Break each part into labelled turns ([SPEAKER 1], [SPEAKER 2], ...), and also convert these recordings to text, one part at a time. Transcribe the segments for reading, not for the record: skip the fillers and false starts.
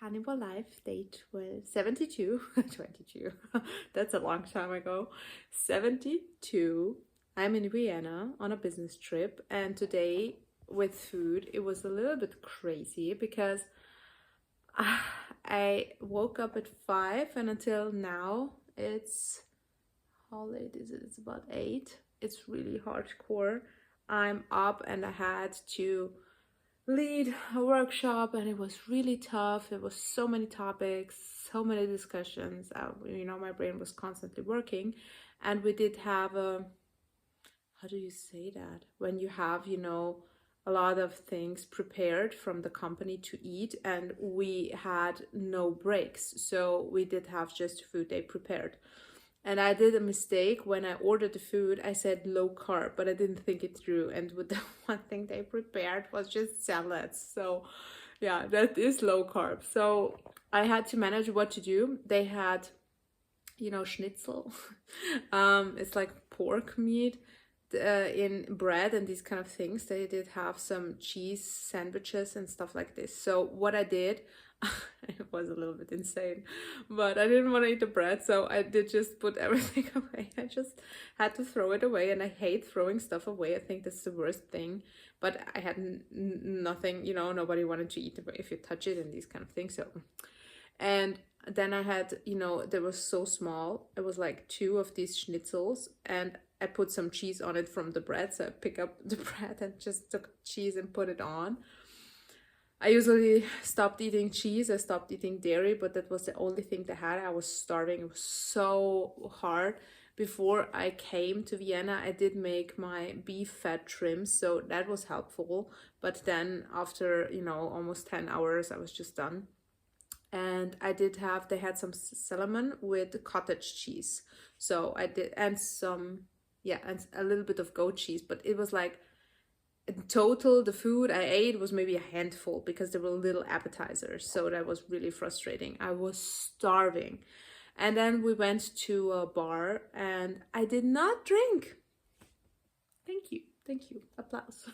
[SPEAKER 1] Carnivore Life, day 72. 22. That's a long time ago. 72. I'm in Vienna on a business trip, and today with food, it was a little bit crazy because I woke up at 5, and until now, it's how late is it? It's about 8. It's really hardcore. I'm up and I had to lead a workshop, and it was really tough. There was so many topics, so many discussions. My brain was constantly working, and we did have a, how do you say that, when you have a lot of things prepared from the company to eat, and we had no breaks, so we did have just food they prepared. And I did a mistake when I ordered the food. I said low carb, but I didn't think it through. And with the one thing they prepared was just salads. So yeah, that is low carb. So I had to manage what to do. They had, schnitzel. It's like pork meat in bread and these kind of things. They did have some cheese sandwiches and stuff like this. So what I did, it was a little bit insane, but I didn't want to eat the bread, so I did just put everything away. I just had to throw it away, and I hate throwing stuff away. I think that's the worst thing. But I had nothing, nobody wanted to eat it if you touch it and these kind of things. So, and then I had, they were so small. It was like 2 of these schnitzels, and I put some cheese on it from the bread. So I pick up the bread and just took cheese and put it on. I usually stopped eating cheese. I stopped eating dairy, but that was the only thing they had. I was starving. It was so hard. Before I came to Vienna, I did make my beef fat trim, so that was helpful. But then after, almost 10 hours, I was just done. And they had some salmon with cottage cheese. So I did, and and a little bit of goat cheese, but it was like, in total, the food I ate was maybe a handful because there were little appetizers. So that was really frustrating. I was starving. And then we went to a bar, and I did not drink. Thank you. Thank you. Applause.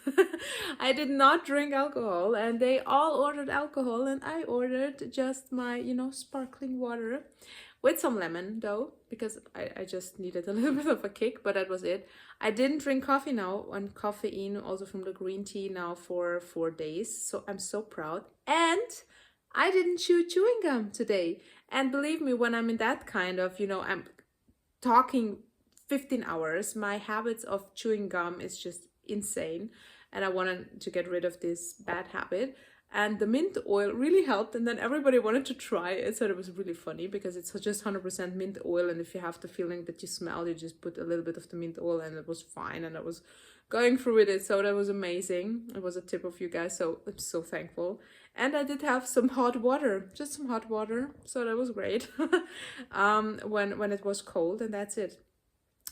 [SPEAKER 1] I did not drink alcohol, and they all ordered alcohol, and I ordered just my, sparkling water with some lemon though, because I just needed a little bit of a kick, but that was it. I didn't drink coffee now, and caffeine also from the green tea now for 4 days. So I'm so proud. And I didn't chew chewing gum today. And believe me, when I'm in that kind of, I'm talking 15 hours, my habits of chewing gum is just insane. And I wanted to get rid of this bad habit. And the mint oil really helped, and then everybody wanted to try it, so it was really funny because it's just 100% mint oil, and if you have the feeling that you smell, you just put a little bit of the mint oil, and it was fine, and I was going through with it, so that was amazing. It was a tip of you guys, so I'm so thankful. And I did have some hot water, just some hot water, so that was great. When it was cold, and that's it.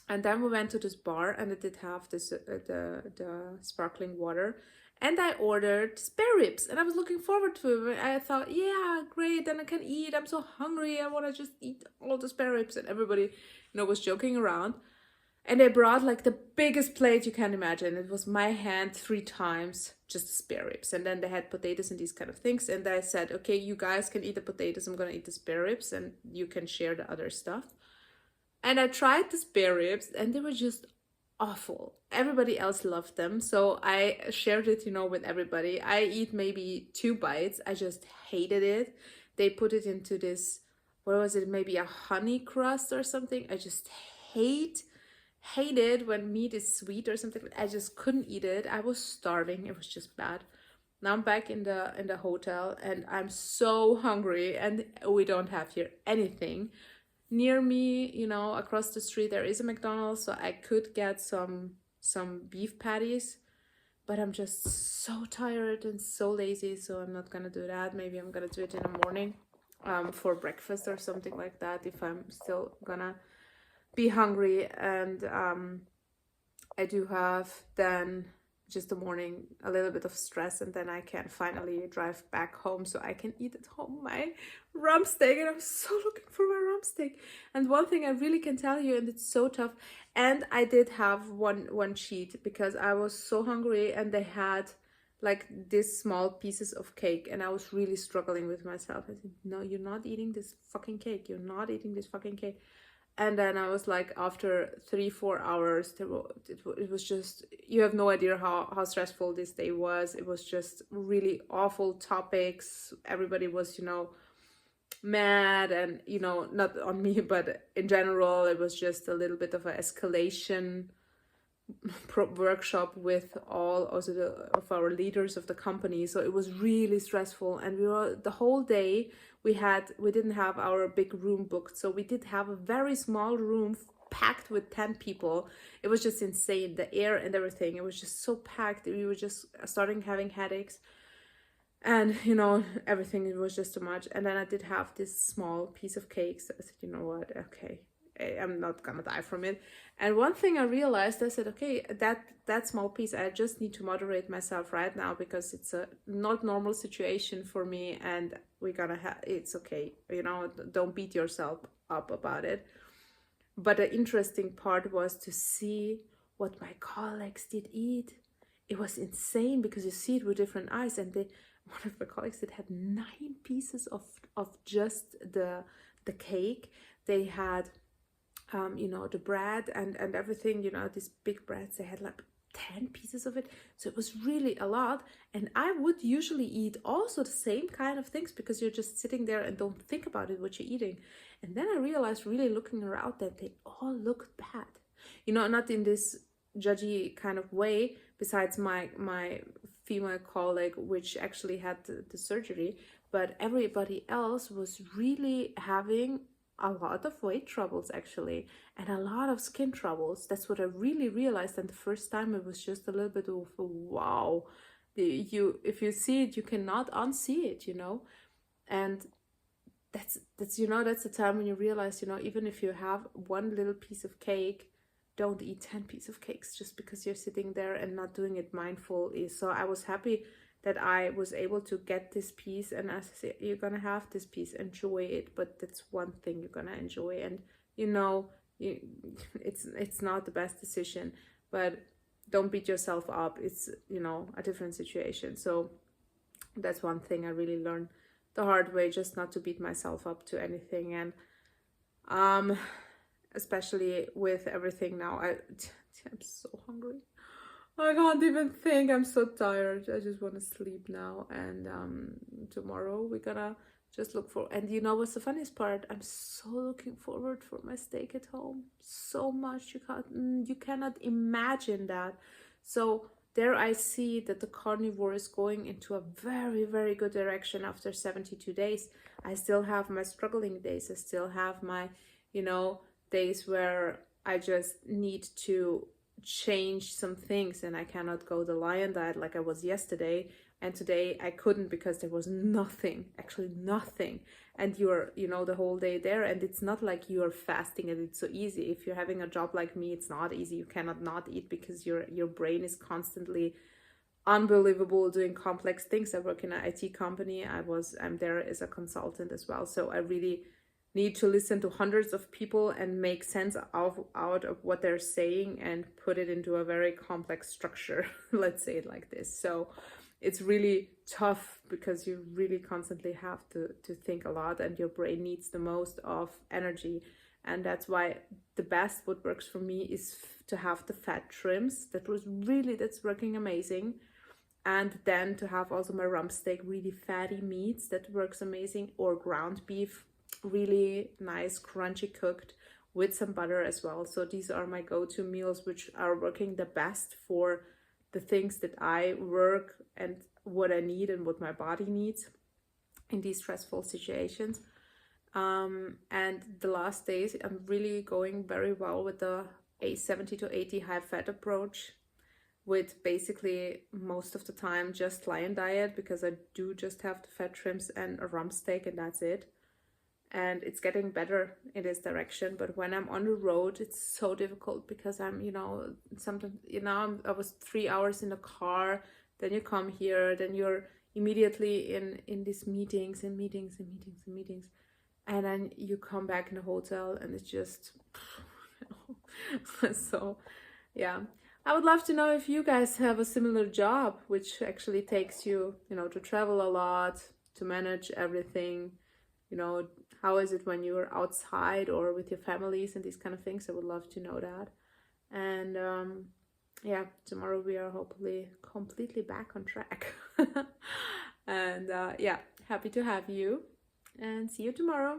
[SPEAKER 1] And then we went to this bar, and it did have this the sparkling water. And I ordered spare ribs, and I was looking forward to it. I thought, yeah, great, then I can eat. I'm so hungry. I want to just eat all the spare ribs. And everybody, was joking around. And they brought like the biggest plate you can imagine. It was my hand 3 times, just spare ribs. And then they had potatoes and these kind of things. And I said, okay, you guys can eat the potatoes. I'm going to eat the spare ribs, and you can share the other stuff. And I tried the spare ribs, and they were just awful. Everybody else loved them, so I shared it, with everybody. I eat maybe 2 bites. I just hated it. They put it into this, what was it, maybe a honey crust or something. I just hate it when meat is sweet or something. I just couldn't eat it. I was starving. It was just bad. Now I'm back in the hotel, and I'm so hungry, and we don't have here anything. Near me, across the street, there is a McDonald's, so I could get some beef patties, but I'm just so tired and so lazy, so I'm not gonna do that. Maybe I'm gonna do it in the morning for breakfast or something like that if I'm still gonna be hungry. And I do have then just the morning a little bit of stress, and then I can finally drive back home so I can eat at home my rump steak. And I'm so looking for my rump steak. And one thing I really can tell you, and it's so tough, and I did have one cheat because I was so hungry, and they had like these small pieces of cake, and I was really struggling with myself. I said, no, you're not eating this fucking cake. You're not eating this fucking cake. And then I was like, after 3-4 hours, it was just, you have no idea how stressful this day was. It was just really awful topics. Everybody was, mad, and, not on me, but in general, it was just a little bit of an escalation workshop with all also of our leaders of the company. So it was really stressful, and we were the whole day, we didn't have our big room booked, so we did have a very small room packed with 10 people. It was just insane, the air and everything. It was just so packed. We were just starting having headaches, and everything, it was just too much. And then I did have this small piece of cake, so I said, you know what, okay, I'm not gonna die from it. And one thing I realized, I said, okay, that small piece, I just need to moderate myself right now, because it's a not normal situation for me, and we're gonna have, it's okay, don't beat yourself up about it. But the interesting part was to see what my colleagues did eat. It was insane, because you see it with different eyes, and one of my colleagues that had 9 pieces of just the cake. They had the bread and everything, these big breads, they had like 10 pieces of it. So it was really a lot. And I would usually eat also the same kind of things, because you're just sitting there and don't think about it, what you're eating. And then I realized, really looking around, that they all looked bad. Not in this judgy kind of way, besides my female colleague, which actually had the surgery, but everybody else was really having a lot of weight troubles, actually, and a lot of skin troubles. That's what I really realized. And the first time, it was just a little bit of wow. If you see it, you cannot unsee it, and that's that's the time when you realize, even if you have one little piece of cake, don't eat 10 pieces of cakes just because you're sitting there and not doing it mindfully. So I was happy that I was able to get this piece, and as I say, you're gonna have this piece, enjoy it, but that's one thing you're gonna enjoy. And it's not the best decision, but don't beat yourself up. It's a different situation. So that's one thing I really learned the hard way, just not to beat myself up to anything. And especially with everything now, I'm so hungry. I can't even think. I'm so tired. I just want to sleep now. And tomorrow we're gonna just look for. And what's the funniest part? I'm so looking forward for my steak at home. So much. You cannot imagine that. So there I see that the Carnivore is going into a very, very good direction after 72 days. I still have my struggling days. I still have my, days where I just need to change some things, and I cannot go the lion diet like I was yesterday. And today I couldn't, because there was nothing, actually nothing. And you're, the whole day there, and it's not like you're fasting and it's so easy. If you're having a job like me, it's not easy. You cannot not eat, because your brain is constantly unbelievable doing complex things. I work in an IT company. I'm there as a consultant as well. So I really need to listen to hundreds of people and make sense out of what they're saying and put it into a very complex structure. Let's say it like this. So it's really tough, because you really constantly have to think a lot, and your brain needs the most of energy. And that's why the best what works for me is to have the fat trims. That's working amazing. And then to have also my rump steak, really fatty meats, that works amazing, or ground beef, really nice crunchy cooked with some butter as well. So these are my go-to meals, which are working the best for the things that I work and what I need and what my body needs in these stressful situations. And the last days, I'm really going very well with the 70 to 80 high fat approach, with basically most of the time just lion diet, because I do just have the fat trims and a rump steak, and that's it. And it's getting better in this direction. But when I'm on the road, it's so difficult, because I'm, sometimes, I was 3 hours in the car, then you come here, then you're immediately in these meetings and meetings and meetings and meetings. And then you come back in the hotel, and it's just, so, yeah. I would love to know if you guys have a similar job, which actually takes you, to travel a lot, to manage everything. You know, how is it when you're outside or with your families and these kind of things? I would love to know that. And yeah, tomorrow we are hopefully completely back on track. And yeah, happy to have you and see you tomorrow.